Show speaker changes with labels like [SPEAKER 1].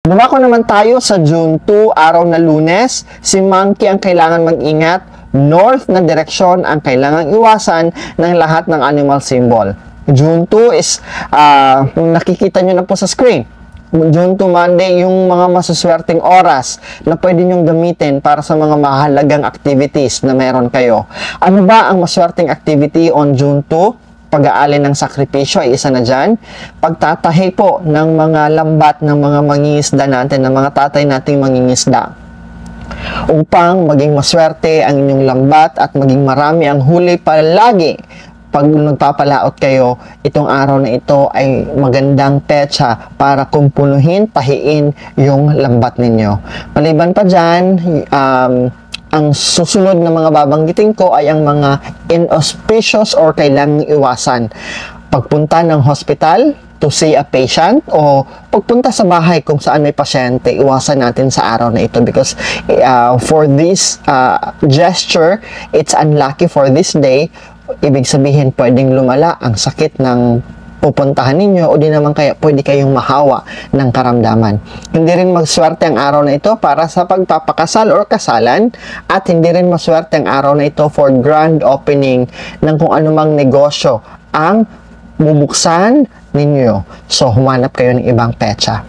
[SPEAKER 1] Dumako naman tayo sa June 2, araw na Lunes. Si Monkey ang kailangan mag-ingat. North na direksyon ang kailangang iwasan ng lahat ng animal symbol. June 2 is, nakikita nyo na po sa screen. June 2 Monday, yung mga masuswerteng oras na pwede nyong gamitin para sa mga mahalagang activities na meron kayo. Ano ba ang maswerteng activity on June 2? Pag-aalin ng sakripisyo ay isa na dyan. Pagtatahi po ng mga lambat ng mga mangingisda natin, ng mga tatay nating mangingisda. Upang maging maswerte ang inyong lambat at maging marami ang huli palagi. Pag nagpapalaot kayo, itong araw na ito ay magandang petsa para kumpuluhin, tahiin yung lambat ninyo. Maliban pa dyan, ang susunod na mga babanggitin ko ay ang mga inauspicious or kailangang iwasan. Pagpunta ng hospital to see a patient o pagpunta sa bahay kung saan may pasyente, iwasan natin sa araw na ito because for this gesture, it's unlucky for this day. Ibig sabihin, pwedeng lumala ang sakit ng pupuntahan ninyo o di naman kaya pwede kayong mahawa ng karamdaman. Hindi rin magswerte ang araw na ito para sa pagpapakasal or kasalan at hindi rin maswerte ang araw na ito for grand opening ng kung anumang negosyo ang bubuksan ninyo. So, humanap kayo ng ibang petsa.